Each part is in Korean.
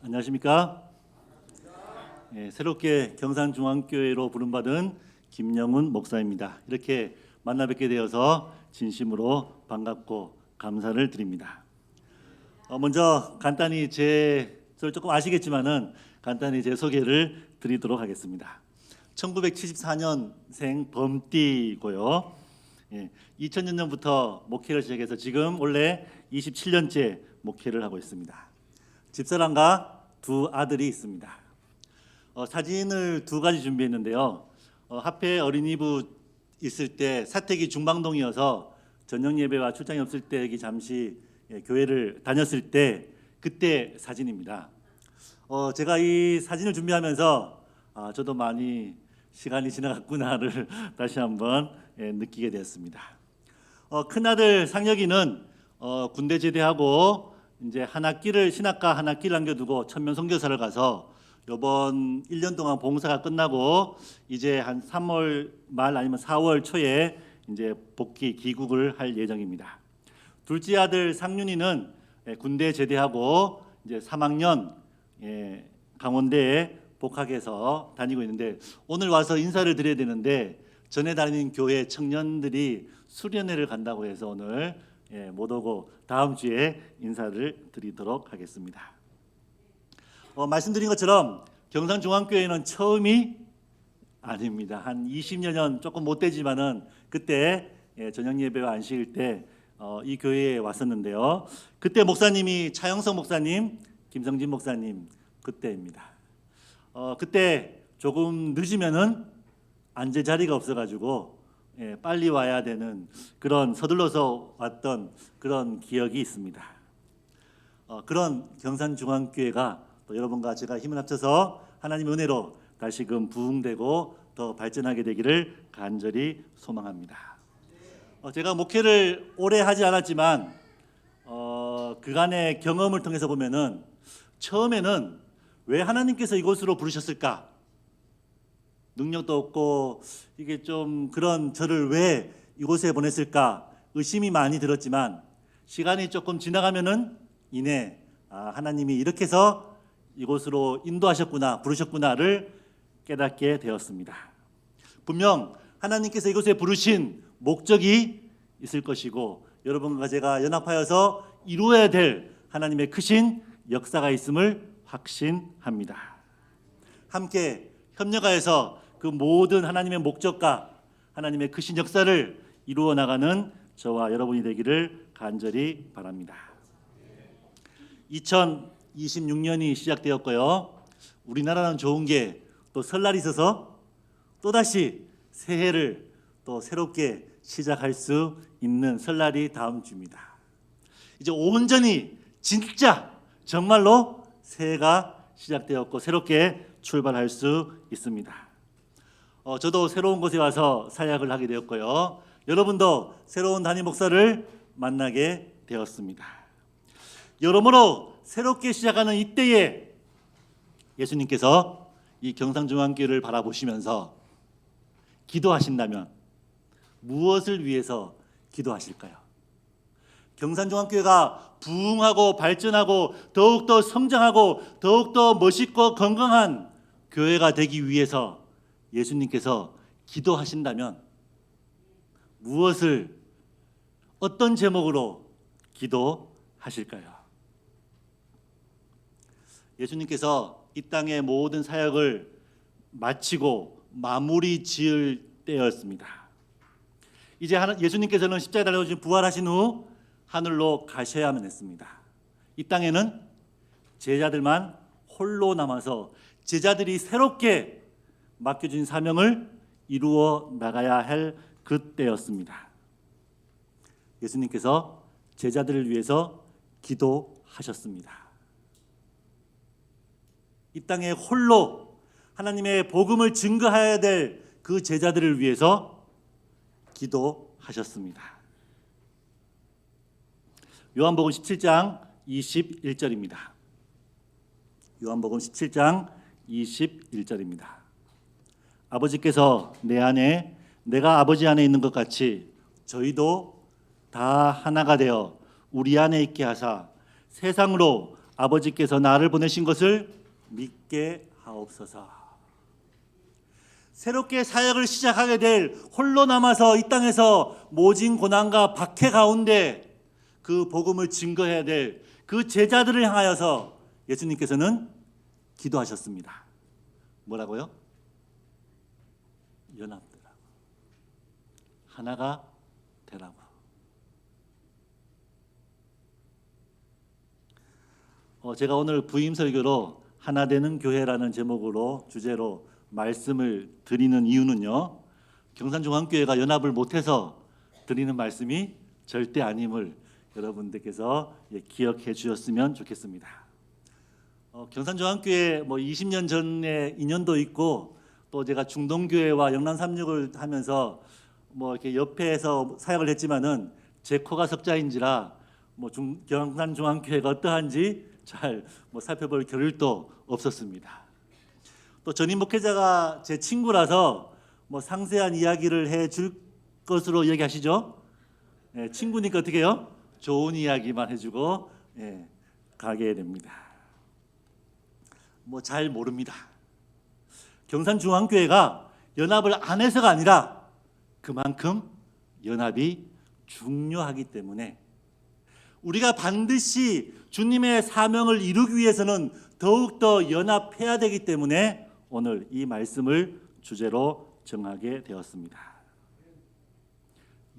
안녕하십니까? 새롭게 경산중앙교회로 부름받은 김영훈 목사입니다. 이렇게 만나 뵙게 되어서 진심으로 반갑고 감사를 드립니다. 먼저 간단히 저를 조금 아시겠지만은 간단히 제 소개를 드리도록 하겠습니다. 1974년생 범띠고요. 2000년부터 목회를 시작해서 지금 원래 27년째 목회를 하고 있습니다. 집사람과 두 아들이 있습니다. 사진을 두 가지 준비했는데요. 하필 어린이부 있을 때 사택이 중방동이어서 저녁 예배와 출장이 없을 때 여기 잠시 교회를 다녔을 때 그때 사진입니다. 제가 이 사진을 준비하면서 저도 많이 시간이 지나갔구나를 다시 한번 느끼게 되었습니다. 큰아들 상혁이는 군대 제대하고 이제 한 학기를 신학과 한 학기를 남겨두고 천면 선교사를 가서 이번 1년 동안 봉사가 끝나고 이제 한 3월 말 아니면 4월 초에 이제 복귀 귀국을 할 예정입니다. 둘째 아들 상윤이는 군대 제대하고 이제 3학년 강원대에 복학해서 다니고 있는데 오늘 와서 인사를 드려야 되는데 전에 다니는 교회 청년들이 수련회를 간다고 해서 오늘 못 오고 다음 주에 인사를 드리도록 하겠습니다. 말씀드린 것처럼 경산중앙교회는 처음이 아닙니다. 한 20여 년 조금 못 되지만은 그때 저녁 예배와 안식일 때 이 교회에 왔었는데요. 그때 목사님이 차영석 목사님, 김성진 목사님 그때입니다. 그때 조금 늦으면은 앉을 자리가 없어가지고 빨리 와야 되는 그런 서둘러서 왔던 그런 기억이 있습니다. 그런 경산중앙교회가 또 여러분과 제가 힘을 합쳐서 하나님의 은혜로 다시금 부흥되고 더 발전하게 되기를 간절히 소망합니다. 제가 목회를 오래 하지 않았지만 그간의 경험을 통해서 보면은 처음에는 왜 하나님께서 이곳으로 부르셨을까? 능력도 없고 이게 좀 그런 저를 왜 이곳에 보냈을까 의심이 많이 들었지만 시간이 조금 지나가면은 이내 하나님이 이렇게 해서 이곳으로 인도하셨구나 부르셨구나를 깨닫게 되었습니다. 분명 하나님께서 이곳에 부르신 목적이 있을 것이고 여러분과 제가 연합하여서 이루어야 될 하나님의 크신 역사가 있음을 확신합니다. 함께 협력하여서 그 모든 하나님의 목적과 하나님의 크신 역사를 이루어 나가는 저와 여러분이 되기를 간절히 바랍니다. 2026년이 시작되었고요. 우리나라는 좋은 게 또 설날이 있어서 또다시 새해를 또 새롭게 시작할 수 있는 설날이 다음 주입니다. 이제 온전히 진짜 정말로 새해가 시작되었고 새롭게 출발할 수 있습니다. 저도 새로운 곳에 와서 사역을 하게 되었고요. 여러분도 새로운 담임 목사를 만나게 되었습니다. 여러모로 새롭게 시작하는 이때에 예수님께서 이 경산중앙교회를 바라보시면서 기도하신다면 무엇을 위해서 기도하실까요? 경산중앙교회가 부흥하고 발전하고 더욱더 성장하고 더욱더 멋있고 건강한 교회가 되기 위해서 예수님께서 기도하신다면 무엇을 어떤 제목으로 기도하실까요? 예수님께서 이 땅의 모든 사역을 마치고 마무리 지을 때였습니다. 이제 예수님께서는 십자가에 달려 부활하신 후 하늘로 가셔야만 했습니다. 이 땅에는 제자들만 홀로 남아서 제자들이 새롭게 맡겨진 사명을 이루어 나가야 할 그때였습니다. 예수님께서 제자들을 위해서 기도하셨습니다. 이 땅에 홀로 하나님의 복음을 증거해야 될 그 제자들을 위해서 기도하셨습니다. 요한복음 17장 21절입니다. 요한복음 17장 21절입니다. 아버지께서 내 안에 내가 아버지 안에 있는 것 같이 저희도 다 하나가 되어 우리 안에 있게 하사 세상으로 아버지께서 나를 보내신 것을 믿게 하옵소서. 새롭게 사역을 시작하게 될 홀로 남아서 이 땅에서 모진 고난과 박해 가운데 그 복음을 증거해야 될 그 제자들을 향하여서 예수님께서는 기도하셨습니다. 뭐라고요? 연합되라고. 하나가 되라고. 제가 오늘 부임 설교로 하나 되는 교회라는 제목으로 주제로 말씀을 드리는 이유는요, 경산중앙교회가 연합을 못해서 드리는 말씀이 절대 아님을 여러분들께서 기억해 주셨으면 좋겠습니다. 경산중앙교회 20년 전에 인연도 있고, 또 제가 중동교회와 영남삼육을 하면서 이렇게 옆에서 사역을 했지만은 제 코가 석자인지라 경산중앙교회가 어떠한지 잘 살펴볼 겨를도 없었습니다. 또 전임 목회자가 제 친구라서 상세한 이야기를 해줄 것으로 얘기하시죠. 친구니까 어떻게 해요? 좋은 이야기만 해주고 가게 됩니다. 잘 모릅니다. 경산중앙교회가 연합을 안 해서가 아니라 그만큼 연합이 중요하기 때문에 우리가 반드시 주님의 사명을 이루기 위해서는 더욱더 연합해야 되기 때문에 오늘 이 말씀을 주제로 정하게 되었습니다.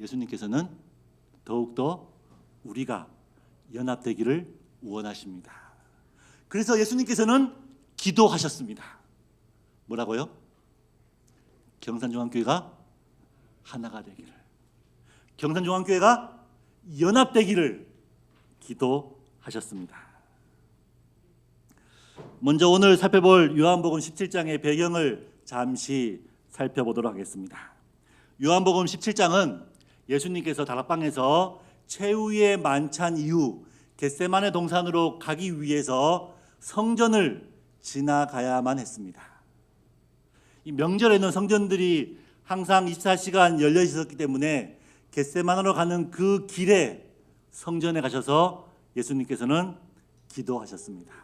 예수님께서는 더욱더 우리가 연합되기를 원하십니다. 그래서 예수님께서는 기도하셨습니다. 뭐라고요? 경산중앙교회가 하나가 되기를, 경산중앙교회가 연합되기를 기도하셨습니다. 먼저 오늘 살펴볼 요한복음 17장의 배경을 잠시 살펴보도록 하겠습니다. 요한복음 17장은 예수님께서 다락방에서 최후의 만찬 이후 겟세마네 동산으로 가기 위해서 성전을 지나가야만 했습니다. 이 명절에는 성전들이 항상 24시간 열려 있었기 때문에 겟세마네로 가는 그 길에 성전에 가셔서 예수님께서는 기도하셨습니다.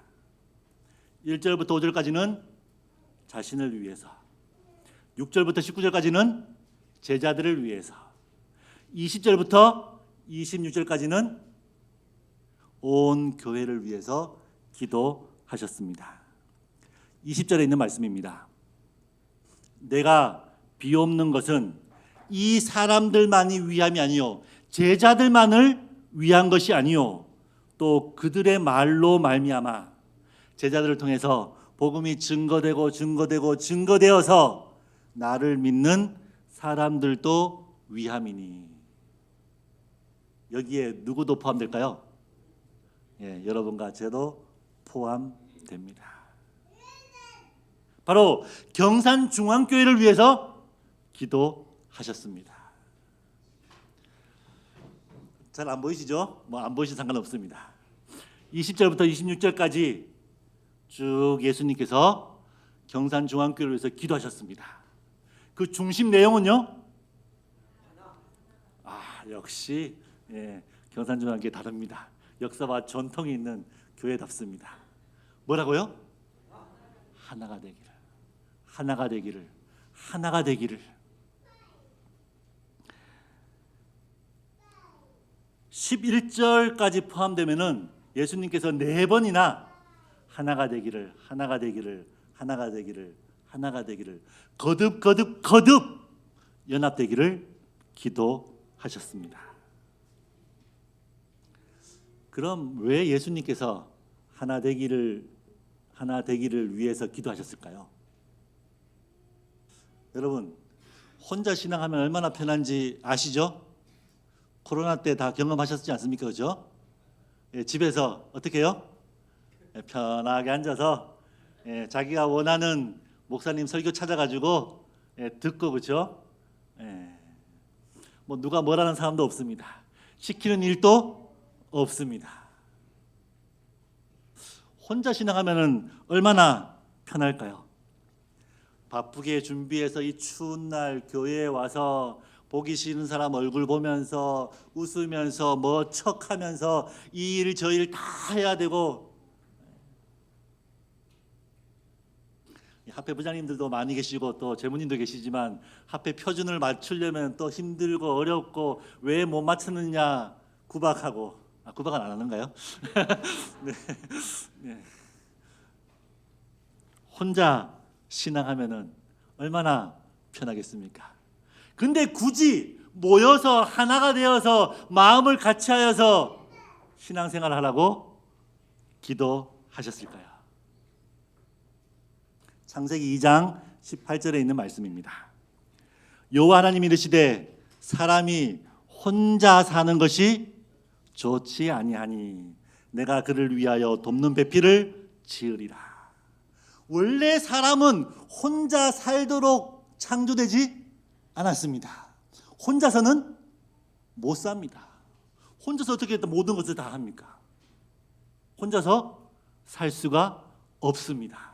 1절부터 5절까지는 자신을 위해서, 6절부터 19절까지는 제자들을 위해서, 20절부터 26절까지는 온 교회를 위해서 기도하셨습니다. 20절에 있는 말씀입니다. 내가 비옵는 것은 이 사람들만이 위함이 아니요 제자들만을 위한 것이 아니요 또 그들의 말로 말미암아 제자들을 통해서 복음이 증거되어서 나를 믿는 사람들도 위함이니. 여기에 누구도 포함될까요? 여러분과 저도 포함됩니다. 바로 경산중앙교회를 위해서 기도하셨습니다. 잘 안 보이시죠? 안 보이시면 상관없습니다. 20절부터 26절까지 쭉 예수님께서 경산중앙교회를 위해서 기도하셨습니다. 그 중심 내용은요? 역시 경산중앙교회 다릅니다. 역사와 전통이 있는 교회답습니다. 뭐라고요? 하나가 되기를, 하나가 되기를, 하나가 되기를. 11절까지 포함되면은 예수님께서 4번이나 하나가 되기를, 하나가 되기를, 하나가 되기를, 하나가 되기를, 거듭 연합되기를 기도하셨습니다. 그럼 왜 예수님께서 하나 되기를 위해서 기도하셨을까요? 여러분, 혼자 신앙하면 얼마나 편한지 아시죠? 코로나 때 다 경험하셨지 않습니까? 그죠? 집에서 어떻게 해요? 편하게 앉아서 자기가 원하는 목사님 설교 찾아가지고 듣고, 그렇죠? 누가 뭐라는 사람도 없습니다. 시키는 일도 없습니다. 혼자 신앙하면은 얼마나 편할까요? 바쁘게 준비해서 이 추운 날 교회에 와서 보기 싫은 사람 얼굴 보면서 웃으면서 척하면서 이 일 저 일 다 해야 되고, 합회 부장님들도 많이 계시고 또 재무님도 계시지만 합회 표준을 맞추려면 또 힘들고 어렵고 왜 못 맞추느냐 구박하고 구박은 안 하는가요? 네. 네. 혼자 신앙하면은 얼마나 편하겠습니까? 근데 굳이 모여서 하나가 되어서 마음을 같이하여서 신앙생활을 하라고 기도하셨을까요? 창세기 2장 18절에 있는 말씀입니다. 여호와 하나님이 이르시되 사람이 혼자 사는 것이 좋지 아니하니 내가 그를 위하여 돕는 배필을 지으리라. 원래 사람은 혼자 살도록 창조되지 않았습니다. 혼자서는 못 삽니다. 혼자서 어떻게 모든 것을 다 합니까? 혼자서 살 수가 없습니다.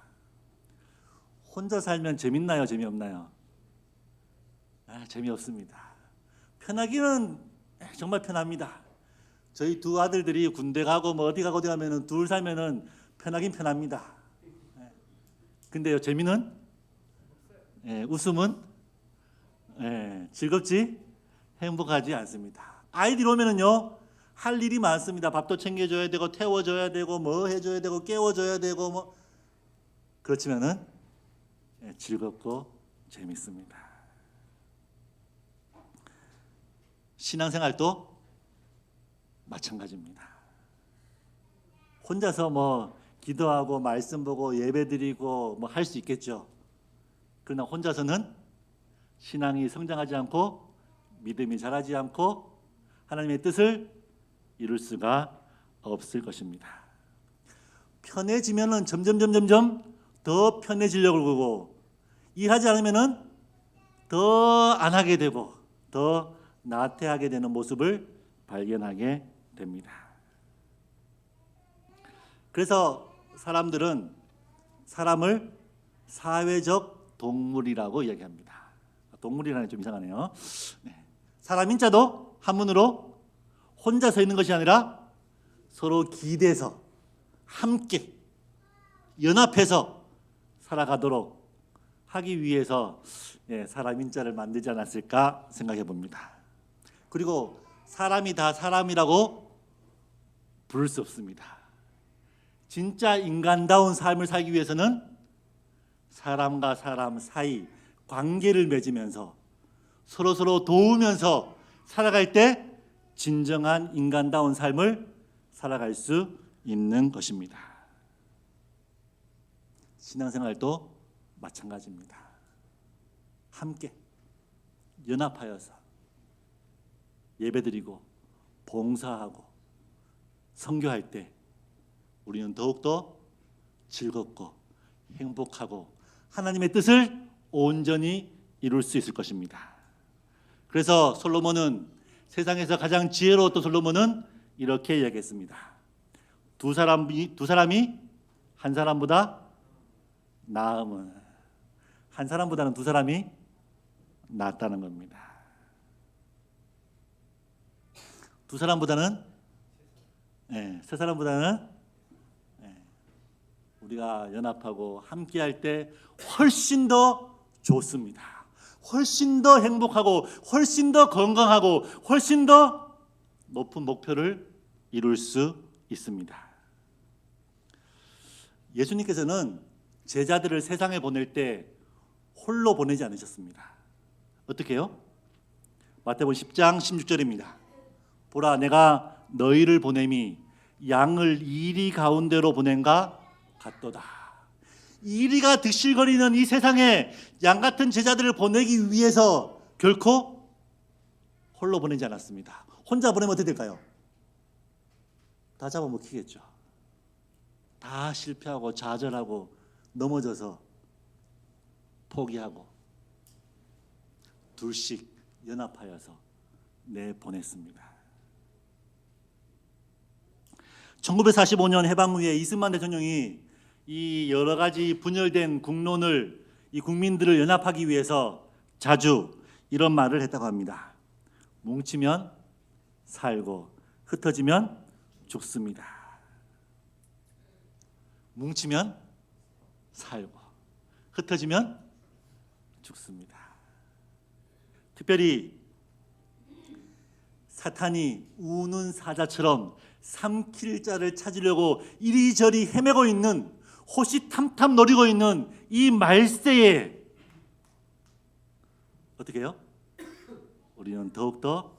혼자 살면 재밌나요? 재미없나요? 재미없습니다. 편하기는 정말 편합니다. 저희 두 아들들이 군대 가고 뭐 어디 가고 어디 가면은 둘 살면은 편하긴 편합니다. 근데요, 재미는 웃음은 즐겁지 행복하지 않습니다. 아이들이 오면은요 할 일이 많습니다. 밥도 챙겨줘야 되고 태워줘야 되고 뭐 해줘야 되고 깨워줘야 되고 뭐 그렇지만은 즐겁고 재밌습니다. 신앙생활도 마찬가지입니다. 혼자서 뭐 기도하고 말씀 보고 예배드리고 뭐 할 수 있겠죠. 그러나 혼자서는 신앙이 성장하지 않고 믿음이 자라지 않고 하나님의 뜻을 이룰 수가 없을 것입니다. 편해지면은 점점 더 편해지려고 그러고 일하지 않으면은 더 안 하게 되고 더 나태하게 되는 모습을 발견하게 됩니다. 그래서 사람들은 사람을 사회적 동물이라고 이야기합니다. 동물이라는 게 좀 이상하네요. 사람 인자도 한문으로 혼자 서 있는 것이 아니라 서로 기대서 함께 연합해서 살아가도록 하기 위해서 사람 인자를 만들지 않았을까 생각해 봅니다. 그리고 사람이 다 사람이라고 부를 수 없습니다. 진짜 인간다운 삶을 살기 위해서는 사람과 사람 사이 관계를 맺으면서 서로 도우면서 살아갈 때 진정한 인간다운 삶을 살아갈 수 있는 것입니다. 신앙생활도 마찬가지입니다. 함께 연합하여서 예배드리고 봉사하고 선교할 때 우리는 더욱더 즐겁고 행복하고 하나님의 뜻을 온전히 이룰 수 있을 것입니다. 그래서 솔로몬은 세상에서 가장 지혜로웠던 솔로몬은 이렇게 이야기했습니다. 두 사람이 한 사람보다 나음은 한 사람보다는 두 사람이 낫다는 겁니다. 두 사람보다는 세 사람보다는 우리가 연합하고 함께할 때 훨씬 더 좋습니다. 훨씬 더 행복하고 훨씬 더 건강하고 훨씬 더 높은 목표를 이룰 수 있습니다. 예수님께서는 제자들을 세상에 보낼 때 홀로 보내지 않으셨습니다. 어떻게 해요? 마태복음 10장 16절입니다. 보라 내가 너희를 보냄이 양을 이리 가운데로 보낸가 같도다. 이리가 득실거리는 이 세상에 양 같은 제자들을 보내기 위해서 결코 홀로 보내지 않았습니다. 혼자 보내면 어떻게 될까요? 다 잡아먹히겠죠. 다 실패하고 좌절하고 넘어져서 포기하고 둘씩 연합하여서 내보냈습니다. 1945년 해방 후에 이승만 대통령이 이 여러 가지 분열된 국론을 이 국민들을 연합하기 위해서 자주 이런 말을 했다고 합니다. 뭉치면 살고 흩어지면 죽습니다. 뭉치면 살고 흩어지면 죽습니다. 특별히 사탄이 우는 사자처럼 삼킬 자를 찾으려고 이리저리 헤매고 있는, 호시탐탐 노리고 있는 이 말세에 어떻게 해요? 우리는 더욱더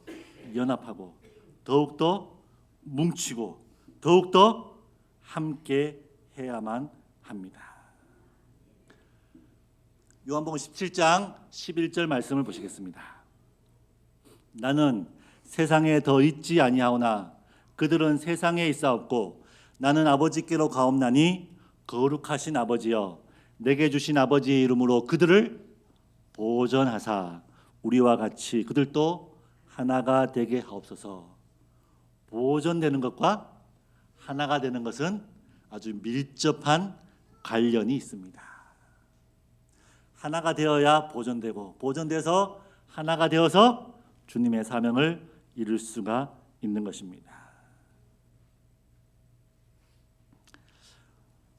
연합하고 더욱더 뭉치고 더욱더 함께 해야만 합니다. 요한복음 17장 11절 말씀을 보시겠습니다. 나는 세상에 더 있지 아니하오나 그들은 세상에 있사옵고 나는 아버지께로 가옵나니 거룩하신 아버지여 내게 주신 아버지의 이름으로 그들을 보전하사 우리와 같이 그들도 하나가 되게 하옵소서. 보전되는 것과 하나가 되는 것은 아주 밀접한 관련이 있습니다. 하나가 되어야 보존되고 보존돼서 하나가 되어서 주님의 사명을 이룰 수가 있는 것입니다.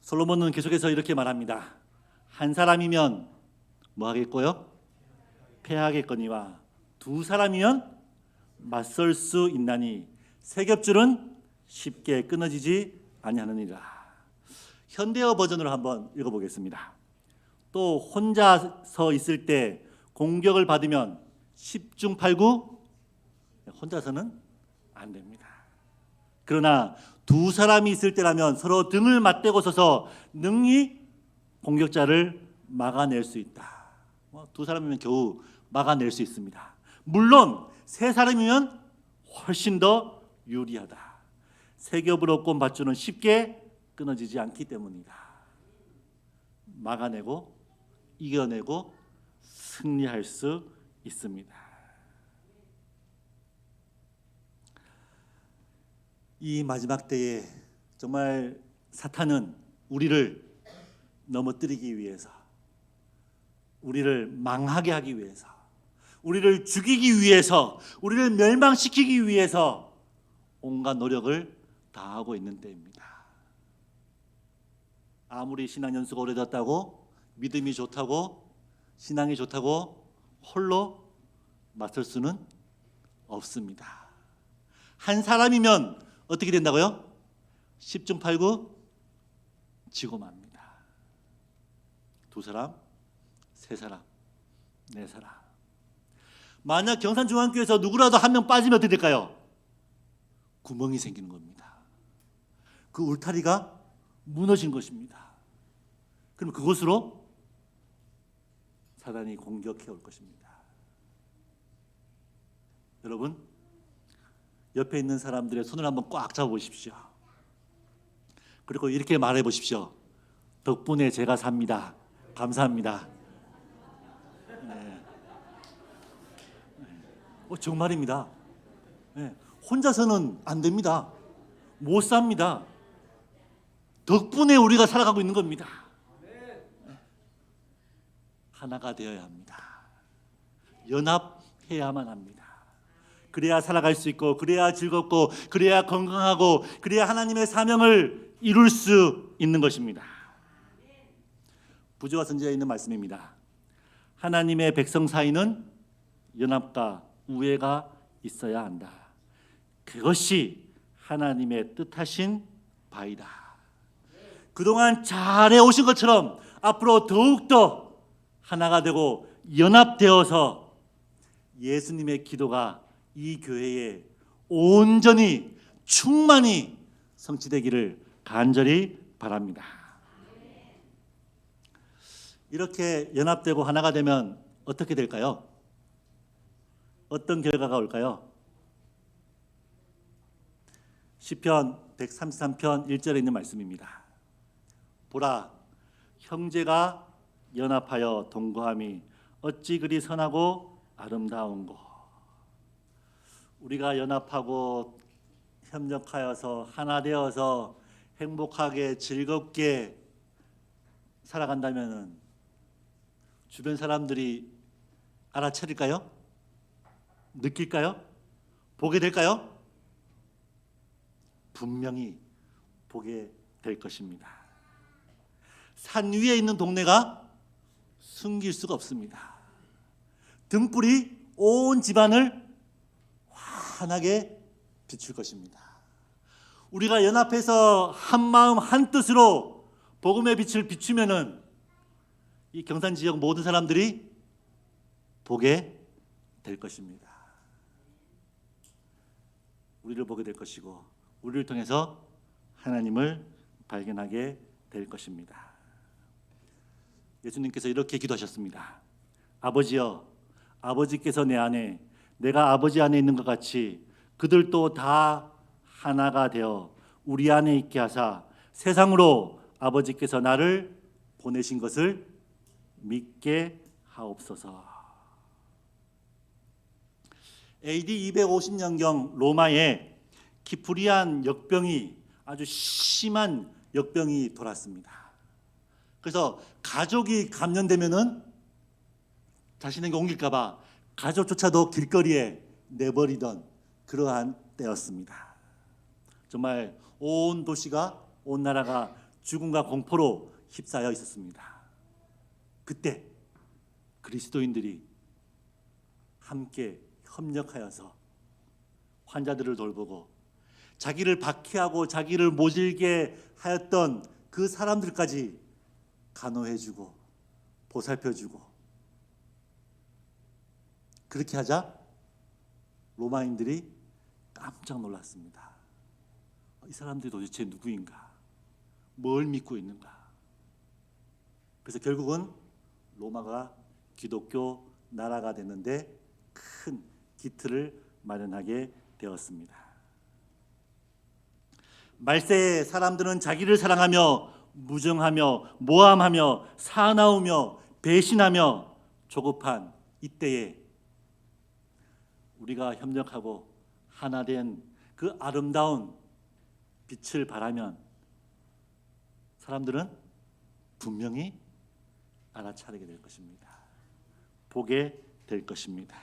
솔로몬은 계속해서 이렇게 말합니다. 한 사람이면 뭐 하겠고요? 패하겠거니와 두 사람이면 맞설 수 있나니 세 겹줄은 쉽게 끊어지지 아니하느니라. 현대어 버전으로 한번 읽어보겠습니다. 또 혼자서 있을 때 공격을 받으면 10중 8구 혼자서는 안 됩니다. 그러나 두 사람이 있을 때라면 서로 등을 맞대고 서서 능히 공격자를 막아낼 수 있다. 두 사람이면 겨우 막아낼 수 있습니다. 물론 세 사람이면 훨씬 더 유리하다. 세 겹으로 꼰 밧줄은 쉽게 끊어지지 않기 때문이다. 막아내고 이겨내고 승리할 수 있습니다. 이 마지막 때에 정말 사탄은 우리를 넘어뜨리기 위해서, 우리를 망하게 하기 위해서, 우리를 죽이기 위해서, 우리를 멸망시키기 위해서 온갖 노력을 다하고 있는 때입니다. 아무리 신앙 연수가 오래됐다고, 믿음이 좋다고, 신앙이 좋다고 홀로 맞설 수는 없습니다. 한 사람이면 어떻게 된다고요? 10중 8구 지고 맙니다. 두 사람, 세 사람, 네 사람. 만약 경산중앙교회에서 누구라도 한 명 빠지면 어떻게 될까요? 구멍이 생기는 겁니다. 그 울타리가 무너진 것입니다. 그럼 그곳으로 사단이 공격해 올 것입니다. 여러분, 옆에 있는 사람들의 손을 한번 꽉 잡아보십시오. 그리고 이렇게 말해 보십시오. 덕분에 제가 삽니다. 감사합니다. 네. 정말입니다. 네. 혼자서는 안 됩니다. 못 삽니다. 덕분에 우리가 살아가고 있는 겁니다. 네. 하나가 되어야 합니다. 연합해야만 합니다. 그래야 살아갈 수 있고, 그래야 즐겁고, 그래야 건강하고, 그래야 하나님의 사명을 이룰 수 있는 것입니다. 부조와 선지자에 있는 말씀입니다. 하나님의 백성 사이는 연합과 우애가 있어야 한다. 그것이 하나님의 뜻하신 바이다. 그동안 잘해 오신 것처럼 앞으로 더욱더 하나가 되고 연합되어서 예수님의 기도가 이 교회에 온전히 충만히 성취되기를 간절히 바랍니다. 이렇게 연합되고 하나가 되면 어떻게 될까요? 어떤 결과가 올까요? 시편 133편 1절에 있는 말씀입니다. 보라, 형제가 연합하여 동거함이 어찌 그리 선하고 아름다운고. 우리가 연합하고 협력하여서 하나 되어서 행복하게 즐겁게 살아간다면 주변 사람들이 알아차릴까요? 느낄까요? 보게 될까요? 분명히 보게 될 것입니다. 산 위에 있는 동네가 숨길 수가 없습니다. 등불이 온 집안을 환하게 비출 것입니다. 우리가 연합해서 한 마음 한 뜻으로 복음의 빛을 비추면은 이 경산 지역 모든 사람들이 보게 될 것입니다. 우리를 보게 될 것이고 우리를 통해서 하나님을 발견하게 될 것입니다. 예수님께서 이렇게 기도하셨습니다. 아버지여, 아버지께서 내 안에, 내가 아버지 안에 있는 것 같이 그들도 다 하나가 되어 우리 안에 있게 하사 세상으로 아버지께서 나를 보내신 것을 믿게 하옵소서. AD 250년경 로마에 키프리안 역병이 아주 심한 역병이 돌았습니다. 그래서 가족이 감염되면은 자신에게 옮길까봐 가족조차도 길거리에 내버리던 그러한 때였습니다. 정말 온 도시가, 온 나라가 죽음과 공포로 휩싸여 있었습니다. 그때 그리스도인들이 함께 협력하여서 환자들을 돌보고 자기를 박해하고 자기를 모질게 하였던 그 사람들까지 간호해주고 보살펴주고, 그렇게 하자 로마인들이 깜짝 놀랐습니다. 이 사람들이 도대체 누구인가? 뭘 믿고 있는가? 그래서 결국은 로마가 기독교 나라가 됐는데 큰 기틀을 마련하게 되었습니다. 말세에 사람들은 자기를 사랑하며 무정하며 모함하며 사나우며 배신하며 조급한 이때에 우리가 협력하고 하나 된 그 아름다운 빛을 바라면 사람들은 분명히 알아차리게 될 것입니다. 보게 될 것입니다.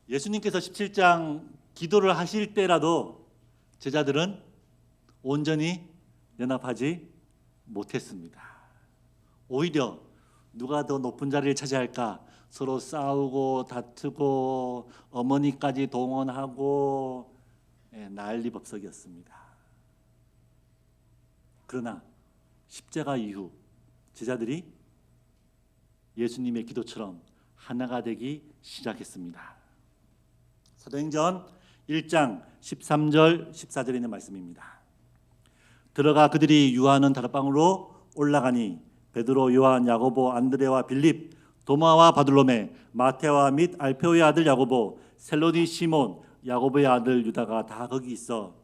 예수님께서 17장 기도를 하실 때라도 제자들은 온전히 연합하지 못했습니다. 오히려 누가 더 높은 자리를 차지할까 서로 싸우고 다투고 어머니까지 동원하고 난리법석이었습니다. 그러나 십자가 이후 제자들이 예수님의 기도처럼 하나가 되기 시작했습니다. 사도행전 1장 13절 14절에 있는 말씀입니다. 들어가 그들이 유하는 다락방으로 올라가니 베드로, 요한, 야고보, 안드레와 빌립, 도마와 바들로메, 마테와 및 알페오의 아들 야고보, 셀로니 시몬, 야고보의 아들 유다가 다 거기 있어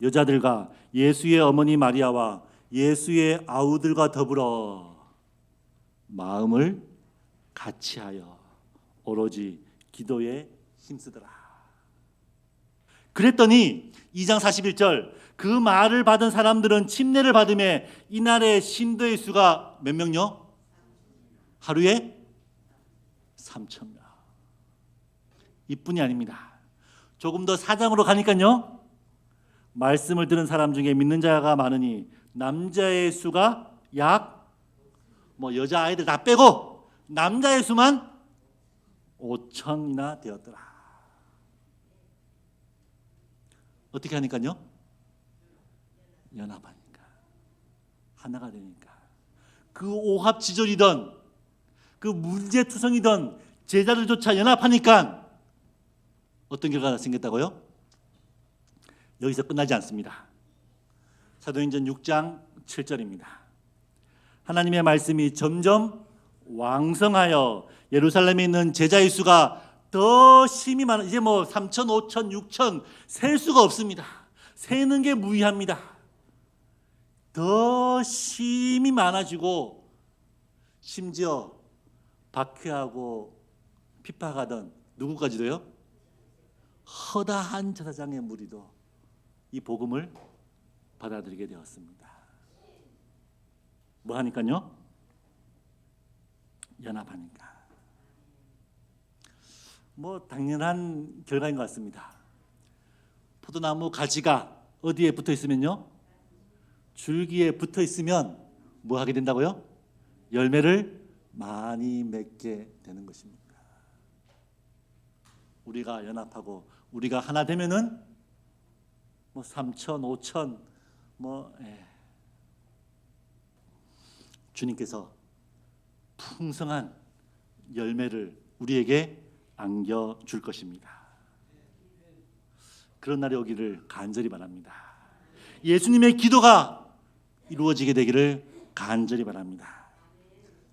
여자들과 예수의 어머니 마리아와 예수의 아우들과 더불어 마음을 같이하여 오로지 기도에 힘쓰더라. 그랬더니 2장 41절 그 말을 받은 사람들은 침례를 받음에 이날의 신도의 수가 몇 명요? 하루에 3,000명. 이뿐이 아닙니다. 조금 더 사장으로 가니까요, 말씀을 들은 사람 중에 믿는 자가 많으니 남자의 수가 약 여자 아이들 다 빼고 남자의 수만 5,000이나 되었더라. 어떻게 하니까요? 연합하니까, 하나가 되니까. 그 오합지졸이던 그 문제투성이던 제자들조차 연합하니까 어떤 결과가 생겼다고요? 여기서 끝나지 않습니다. 사도행전 6장 7절입니다. 하나님의 말씀이 점점 왕성하여 예루살렘에 있는 제자의 수가 더 심히 많아. 이제 3,000, 5,000, 6,000 셀 수가 없습니다. 세는 게 무의합니다. 더 심히 많아지고 심지어 박해하고 핍박하던 누구까지도요? 허다한 제사장의 무리도 이 복음을 받아들이게 되었습니다. 뭐 하니까요? 연합하니까. 당연한 결과인 것 같습니다. 포도나무 가지가 어디에 붙어 있으면요? 줄기에 붙어 있으면 뭐 하게 된다고요? 열매를 많이 맺게 되는 것입니다. 우리가 연합하고 우리가 하나 되면은 3천, 5천 주님께서 풍성한 열매를 우리에게 안겨줄 것입니다. 그런 날이 오기를 간절히 바랍니다. 예수님의 기도가 이루어지게 되기를 간절히 바랍니다.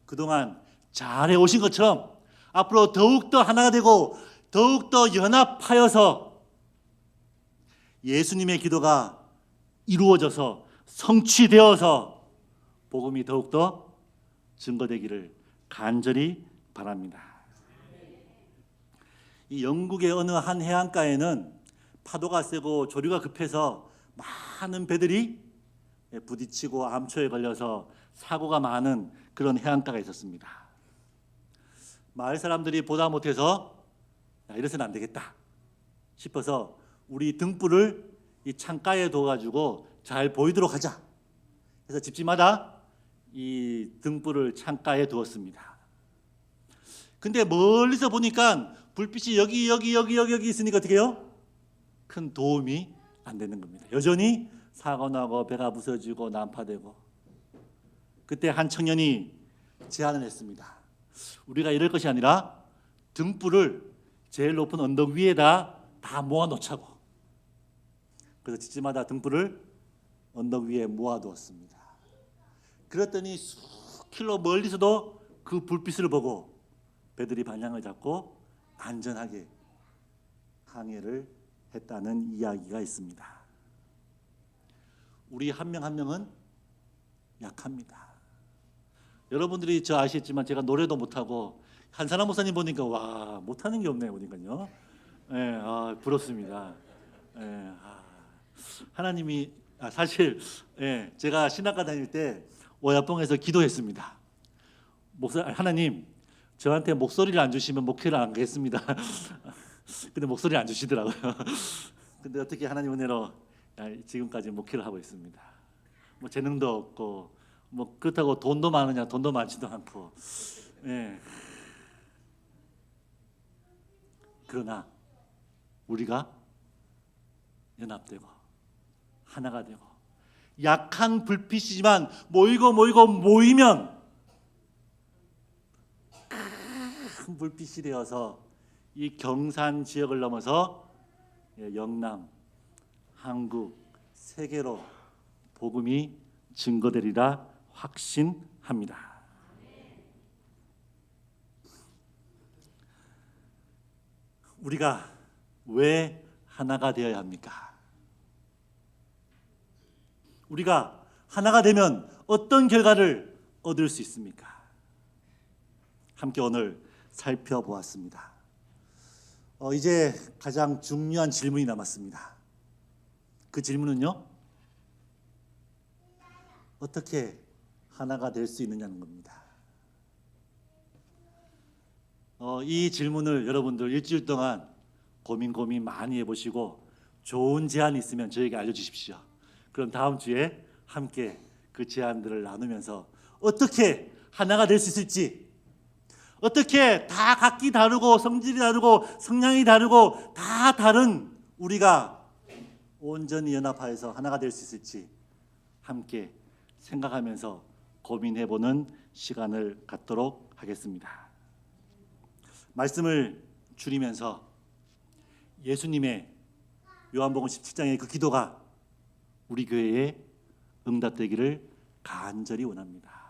그동안 잘해 오신 것처럼 앞으로 더욱더 하나가 되고 더욱더 연합하여서 예수님의 기도가 이루어져서 성취되어서 복음이 더욱더 증거되기를 간절히 바랍니다. 이 영국의 어느 한 해안가에는 파도가 세고 조류가 급해서 많은 배들이 부딪히고 암초에 걸려서 사고가 많은 그런 해안가가 있었습니다. 마을 사람들이 보다 못해서 이래서는 안 되겠다 싶어서 우리 등불을 이 창가에 둬가지고 잘 보이도록 하자. 그래서 집집마다 이 등불을 창가에 두었습니다. 근데 멀리서 보니까 불빛이 여기 있으니까 어떻게 해요? 큰 도움이 안 되는 겁니다. 여전히 사고 나고 배가 부서지고 난파되고. 그때 한 청년이 제안을 했습니다. 우리가 이럴 것이 아니라 등불을 제일 높은 언덕 위에다 다 모아놓자고. 그래서 집집마다 등불을 언덕 위에 모아두었습니다. 그랬더니 数킬로 멀리서도 그 불빛을 보고 배들이 방향을 잡고 안전하게 항해를 했다는 이야기가 있습니다. 우리 한 명 한 명은 약합니다. 여러분들이 저 아시겠지만 제가 노래도 못하고 한사람 목사님 보니까 와 못하는 게 없네요 보니까요. 부럽습니다. 하나님이 사실 제가 신학과 다닐 때 오야뽕에서 기도했습니다. 하나님 저한테 목소리를 안 주시면 목회를 안 하겠습니다. 근데 목소리를 안 주시더라고요. 근데 어떻게 하나님 은혜로 지금까지 목회를 하고 있습니다. 재능도 없고 그렇다고 돈도 많으냐 돈도 많지도 않고 그러나 우리가 연합되고 하나가 되고 약한 불빛이지만 모이면 큰 불빛이 되어서 이 경산 지역을 넘어서 영남, 한국, 세계로 복음이 증거되리라 확신합니다. 우리가 왜 하나가 되어야 합니까? 우리가 하나가 되면 어떤 결과를 얻을 수 있습니까? 함께 오늘 살펴보았습니다. 이제 가장 중요한 질문이 남았습니다. 그 질문은요, 어떻게 하나가 될 수 있느냐는 겁니다. 이 질문을 여러분들 일주일 동안 고민 많이 해보시고 좋은 제안이 있으면 저에게 알려주십시오. 그럼 다음 주에 함께 그 제안들을 나누면서 어떻게 하나가 될 수 있을지, 어떻게 다 각기 다르고 성질이 다르고 성향이 다르고 다 다른 우리가 온전히 연합하여서 하나가 될 수 있을지 함께 생각하면서 고민해보는 시간을 갖도록 하겠습니다. 말씀을 줄이면서 예수님의 요한복음 17장의 그 기도가 우리 교회에 응답되기를 간절히 원합니다.